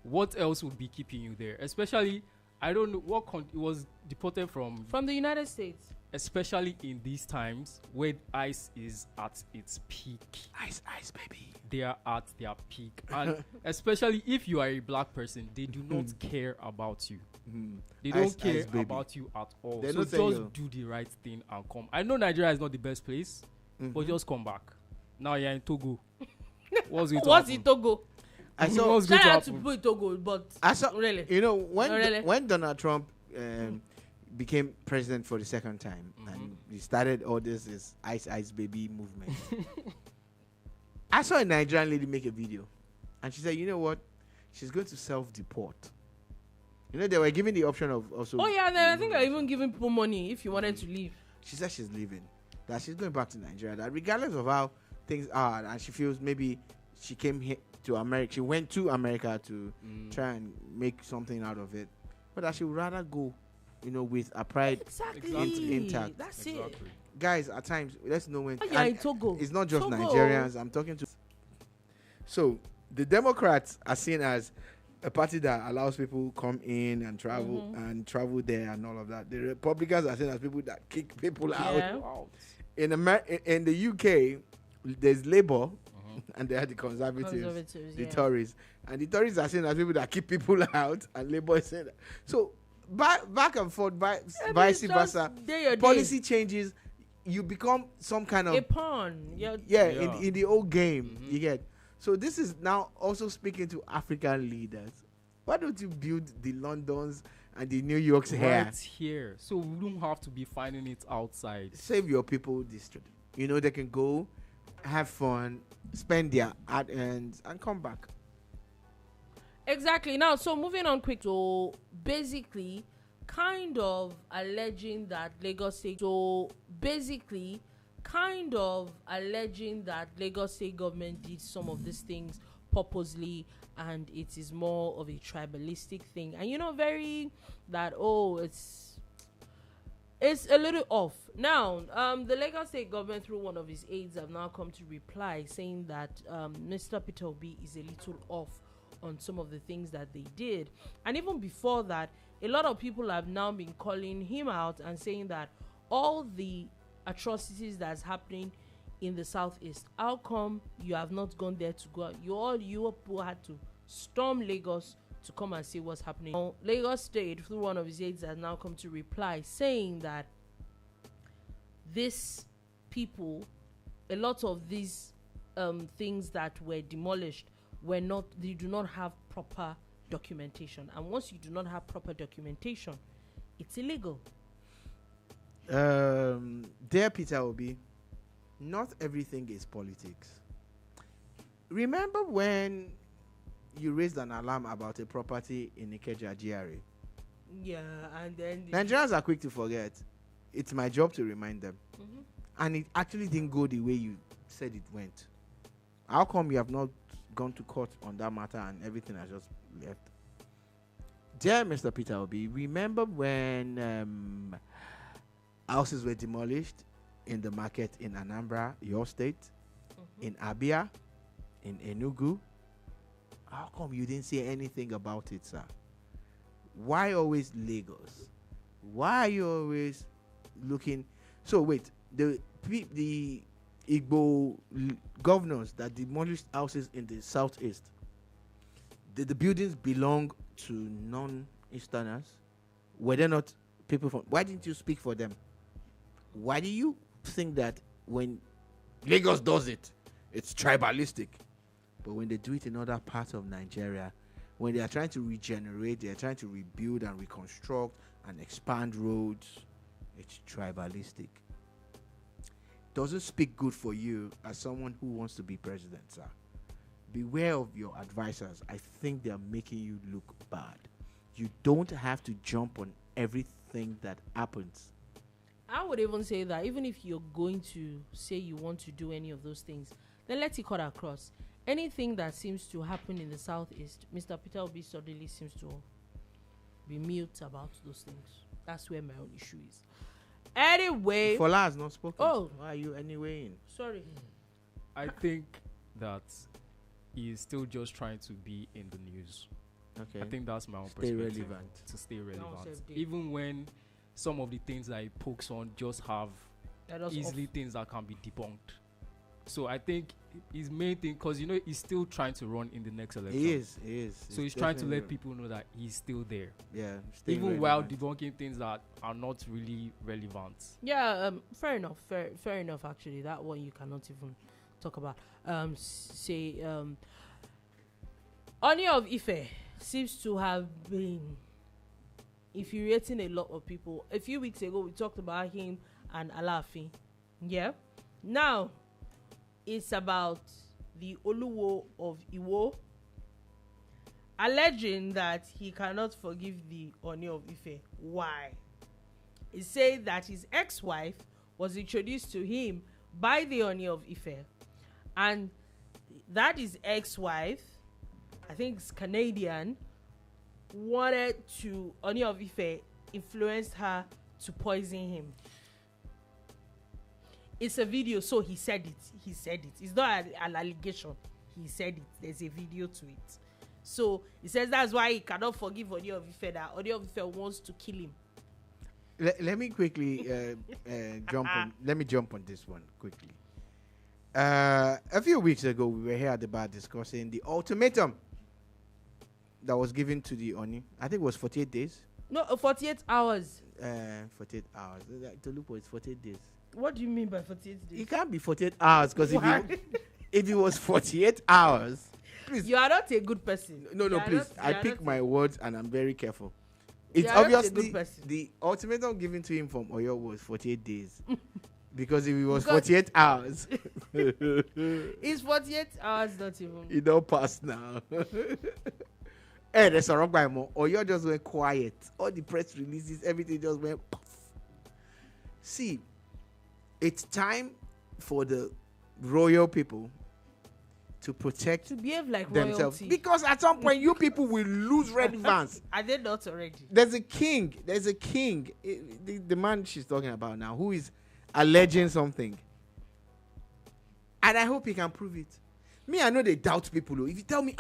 what else would be keeping you there? Especially, I don't know what it was deported from the United States. Especially in these times where ICE is at its peak. Ice, baby. They are at their peak. And especially if you are a black person, they do not care about you. They don't care about you at all. So just do the right thing and come. I know Nigeria is not the best place, but just come back. Now you're in Togo. What's in Togo? I saw shout out to people in Togo, but I saw, really. When Donald Trump became president for the second time and he started all this ice baby movement, I saw a Nigerian lady make a video and she said, you know what, she's going to self-deport. They were giving the option of also. Oh yeah, then I think they're even giving people money if you wanted to leave. She said she's leaving, that she's going back to Nigeria, that regardless of how things are, and she feels maybe she came here to America, she went to America to try and make something out of it, but that she would rather go, with a pride intact. That's it. Guys, at times, let's know when. In Togo. It's not just Nigerians. I'm talking to. So the Democrats are seen as a party that allows people come in and travel and there and all of that. The Republicans are seen as people that kick people out. In the UK, there's Labour. And they are the conservatives, the Tories. And the Tories are seen as people that keep people out, and Labour is saying that. So, back and forth, vice versa. Policy changes, you become some kind of... a pawn. In the old game, you get. So, this is now also speaking to African leaders. Why don't you build the Londons and the New Yorks here? So, we don't have to be finding it outside. Save your people district. They can go, have fun, spend their hard earnings, and come back. Exactly. Now, so moving on quick. So basically, kind of alleging that Lagos State, so basically kind of alleging that Lagos State government did some of these things purposely, and it is more of a tribalistic thing, and very that it's a little off. Now, the Lagos State government, through one of his aides, have now come to reply saying that Mr. Peter Obi is a little off on some of the things that they did. And even before that, a lot of people have now been calling him out and saying that all the atrocities that's happening in the southeast, how come you have not gone there to go? You people had to storm Lagos to come and see what's happening. Now, Lagos State, through one of his aides, has now come to reply saying that these people, a lot of these things that were demolished they do not have proper documentation, and once you do not have proper documentation, it's illegal. Dear Peter Obi, not everything is politics. Remember when you raised an alarm about a property in Ikeja GRA? Yeah, and then Nigerians are quick to forget. It's my job to remind them. And it actually didn't go the way you said it went. How come you have not gone to court on that matter and everything has just left? Dear Mr. Peter Obi, remember when houses were demolished in the market in Anambra, your state, in Abia, in Enugu? How come you didn't say anything about it, sir? Why always Lagos? Why are you always looking? So wait, the Igbo governors that demolished houses in the southeast, did the buildings belong to non-Easterners? Were they not people from? Why didn't you speak for them? Why do you think that when Lagos does it, it's tribalistic, but when they do it in other parts of Nigeria, when they are trying to regenerate, they are trying to rebuild and reconstruct and expand roads, it's tribalistic? Doesn't speak good for you as someone who wants to be president, sir. Beware of your advisors. I think they are making you look bad. You don't have to jump on everything that happens. I would even say that even if you're going to say you want to do any of those things, then let it cut across. Anything that seems to happen in the southeast, Mr. Peter Obi suddenly seems to be mute about those things. That's where my own issue is. Anyway, Fola has not spoken. Oh, why are you anyway in? Sorry. I think that he is still just trying to be in the news. Okay. I think that's my own Stay perspective. relevant. To stay relevant. save day. Even when some of the things that he pokes on just have easily things that can be debunked. So I think his main thing, because he's still trying to run in the next election. He is. So he's trying to let people know that he's still there. Yeah. Even while debunking things that are not really relevant. Yeah, fair enough. Fair enough, actually. That one you cannot even talk about. Oni of Ife seems to have been infuriating a lot of people. A few weeks ago, we talked about him and Alaafin. Yeah. Now, it's about the Oluwo of Iwo alleging that he cannot forgive the Oni of Ife. Why? He said that his ex-wife was introduced to him by the Oni of Ife, and that his ex-wife, I think it's Canadian, wanted to Oni of Ife influenced her to poison him. It's a video, so he said it. It's not an allegation. He said it. There's a video to it. So he says that's why he cannot forgive Oni of Ife, that Oni of Ife wants to kill him. Let me quickly jump on. Let me jump on this one quickly. A few weeks ago, we were here at the bar discussing the ultimatum that was given to the Oni. I think it was 48 days. No, 48 hours. 48 hours. Dolupo, it's 48 days. What do you mean by 48 days? It can't be 48 hours because if it was 48 hours, please. You are not a good person. No, please. I pick my words and I'm very careful. It's You are not a obviously good person. the ultimatum given to him from Oyo was 48 days. Because if it was 48 hours, It's 48 hours, not even. it don't pass now. There's a wrong by more. Or you just went quiet. All the press releases, everything just went puff. See, it's time for the royal people to protect To behave like themselves. royalty. Because at some point, you people will lose relevance. Are they not already? There's a king. The man she's talking about now, who is alleging something. And I hope he can prove it. Me, I know they doubt people. If you tell me,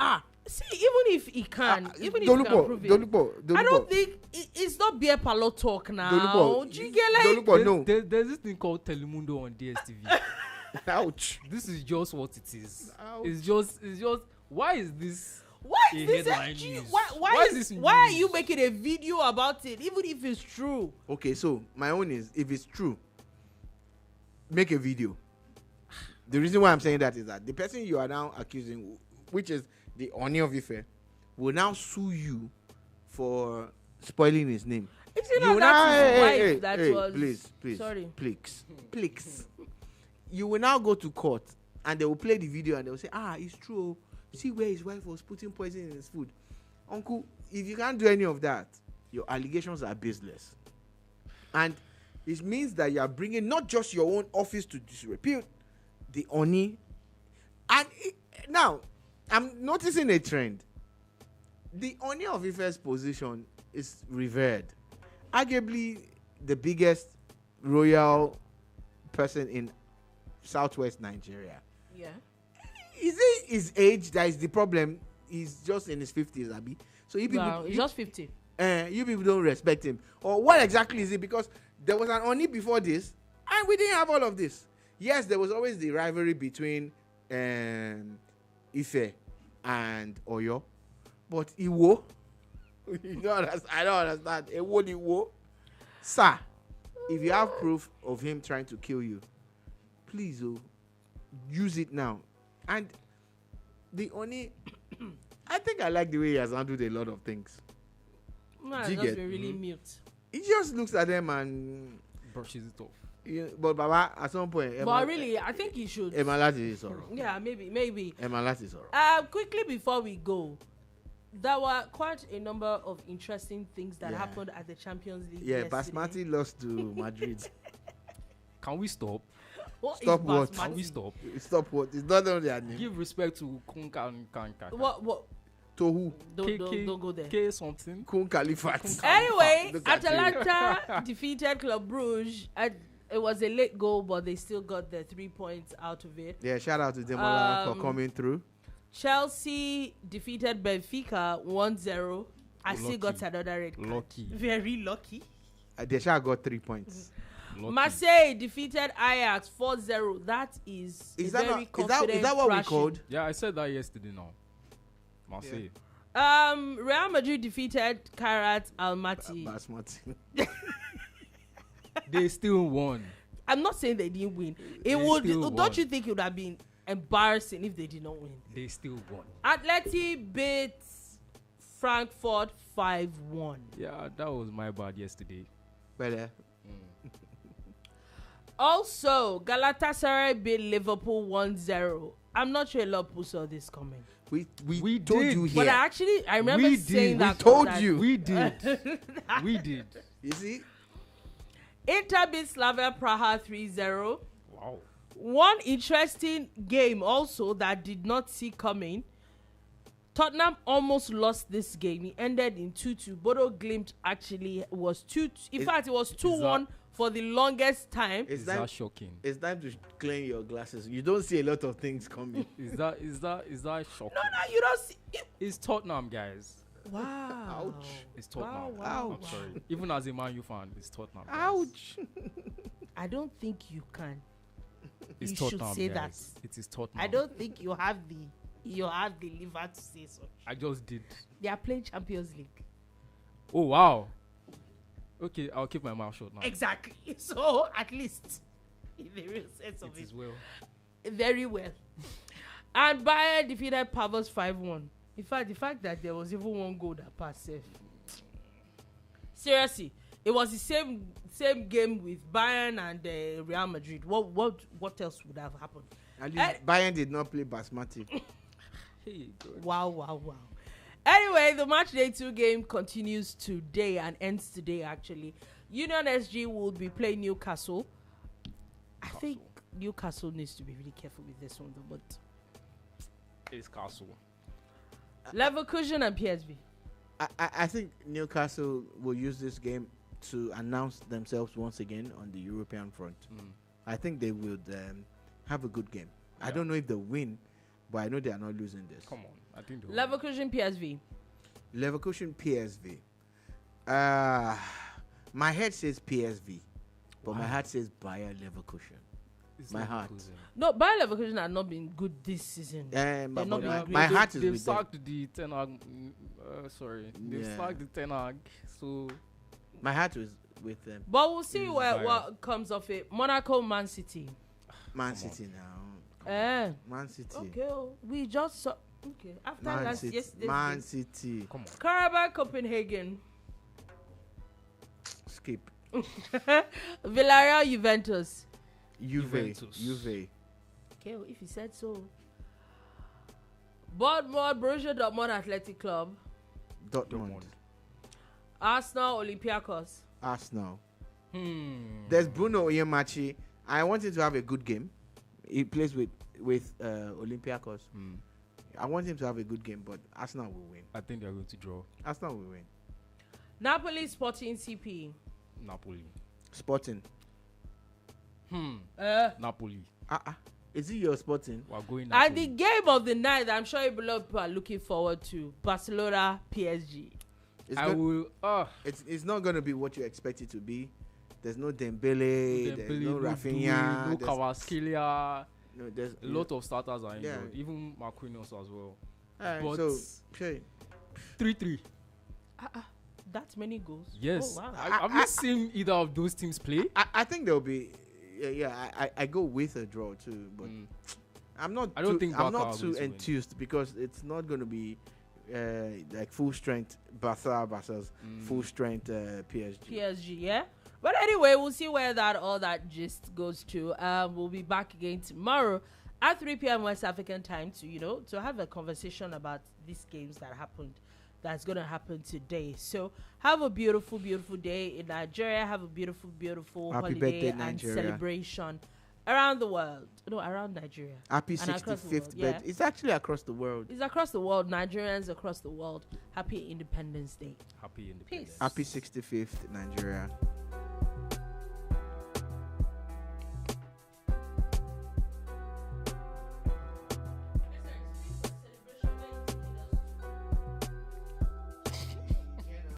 See, even if he can, even if he can prove it, Dolupo, I don't think it's not beer parlor talk now. Dolupo, Do you get like? Dolupo, no. There's this thing called Telemundo on DSTV. Ouch. This is just what it is. Ouch. It's just. Why is this? Why is a this? headline actually- news? Why is this why are news? you making a video about it, even if it's true? Okay, so my own is, if it's true, make a video. The reason why I'm saying that is that the person you are now accusing, which is the Oni of Ife, will now sue you for spoiling his name. Is it You not will that now- his hey, wife that hey, was? please, Sorry. please. You will now go to court and they will play the video and they will say, it's true. See where his wife was putting poison in his food. Uncle, if you can't do any of that, your allegations are baseless. And it means that you are bringing not just your own office to disrepute, the Oni. And now, I'm noticing a trend. The Oni of Ife's position is revered. Arguably the biggest royal person in southwest Nigeria. Yeah. Is it his age that is the problem? He's just in his 50s, Abi. So you people, Well, he's just 50. you people don't respect him. Or what exactly is it? Because there was an Oni before this, and we didn't have all of this. Yes, there was always the rivalry between Ife and Oyo, but Iwo, I don't understand. Iwo, sir. If you have proof of him trying to kill you, please, use it now. And the Oni, I think I like the way he has handled a lot of things. No, Do it's you just get- been really mute. He just looks at them and, Brushes it off. but Baba, at some point, But really, I think he should. Emalati is alright. Yeah, maybe. Emalati is alright. Quickly before we go, there were quite a number of interesting things that Yeah. happened at the Champions League. Yeah, yesterday. Basmati lost to Madrid. Can we stop? What is Stop what? Can we Basmati? stop? Stop what? It's not on their name. Give respect to Kunka and Kanka. What? To who? Don't go there. K something. Kun Khalifat. Anyway, Look at you. Atalanta defeated Club Brugge. It was a late goal, but they still got the 3 points out of it. Yeah, shout out to Demola for coming through. Chelsea defeated Benfica 1-0. I still Lucky. got another red card. Lucky. Very lucky. They shall got 3 points. Lucky. Marseille defeated Ajax 4-0. That is Is a that very not, is confident that what we thrashing. called? Yeah, I said that yesterday now. Marseille. Real Madrid defeated Kairat Almaty. Basmati. They still won. I'm not saying they didn't win. They still Don't won. you think it would have been embarrassing if they did not win? They still won. Atleti beat Frankfurt 5-1. Yeah, that was my bad yesterday. Well, Also, Galatasaray beat Liverpool 1-0. I'm not sure a lot of people saw this coming. we did. told you But here. I remember We saying did. that. We told that you. We did. We did. You see? Inter beat Slavia Praha 3-0. Wow. One interesting game also that did not see coming. Tottenham almost lost this game. It ended in 2-2. Bodo Glimt actually was 2-2. In fact, it was 2-1 for the longest time. It's Is time, that shocking? it's time to clean your glasses. You don't see a lot of things coming. Is that shocking? No, you don't see it. It's Tottenham, guys. Wow. Ouch. It's Tottenham. Wow. I'm sorry. Even as a Man U fan, it's Tottenham. guys. Ouch. I don't think you can. It's You should Tottenham, say guys. It is Tottenham. I don't think you have the liver to say so. I just did. They are playing Champions League. Oh wow. Okay, I'll keep my mouth shut now. Exactly. So at least in the real sense of It it, is well. very well. And Bayern defeated Pavos 5-1. In fact, the fact that there was even one goal that passed safe. Seriously, it was the same game with Bayern and Real Madrid. What else would have happened? At least Bayern did not play Basmati. Hey, God. Wow. Anyway, the match day 2 game continues today and ends today. Actually, Union SG will be playing Newcastle. I think Newcastle needs to be really careful with this one, though. But It's Castle. Leverkusen and PSV. I think Newcastle will use this game to announce themselves once again on the European front. I think they would have a good game. I Yeah. don't know if they'll win, but I know they are not losing this. Come on, I think they'll Leverkusen PSV. Leverkusen PSV. My head says PSV, but my Why? heart says Bayer Leverkusen. It's my heart. Leverkusen. No, Bayer Leverkusen have not been good this season. But not my, been my great. heart is They've with them. sacked the Ten Hag. They've Yeah. sacked the Ten Hag. So My heart was with them. But we'll see It's where Bayer. what comes of it. Monaco, Man City. Man Come on. City now. Eh. Man City. Okay, we just saw. Okay, after Man last City. yesterday's Man game. City. come on. Karabakh, Copenhagen. Skip. Villarreal, Juventus. Juventus. Juve. Okay, well, if you said so. Bournemouth, Borussia Dortmund Athletic Club. Dortmund. Arsenal, Olympiacos. Arsenal. Hmm. There's Bruno Oyemachi. I want him to have a good game. He plays with Olympiacos. Hmm. I want him to have a good game, but Arsenal will win. I think they're going to draw. Arsenal will win. Napoli, Sporting CP. Napoli. Sporting. Napoli. Is it your Sporting? We're going And Napoli. the game of the night, I'm sure a lot of people are looking forward to. Barcelona, PSG. It's not going to be what you expect it to be. There's no Dembele, there's no Rafinha, no there's- Kvaratskhelia. no, there's A lot of starters are Yeah. injured. Even Marquinhos as well. Alright, but so sure. 3-3. That many goals? Yes. Oh, wow. Have you seen either of those teams play? I think there'll be I go with a draw too, but I'm not I don't think I'm Barca not are too going to win. enthused because it's not going to be like full strength Barca versus full strength PSG. PSG, yeah. But anyway, we'll see where all that gist goes to. We'll be back again tomorrow at 3 p.m. West African time to have a conversation about these games that happened. That's gonna happen today. So have a beautiful, beautiful day in Nigeria. Have a beautiful, beautiful Happy holiday birthday, and Nigeria. celebration around the world. No, around Nigeria. Happy And across the 65th world, birthday. yeah. It's actually across the world. It's across the world. Nigerians across the world. Happy Independence Day. Happy Independence. Peace. Happy 65th Nigeria.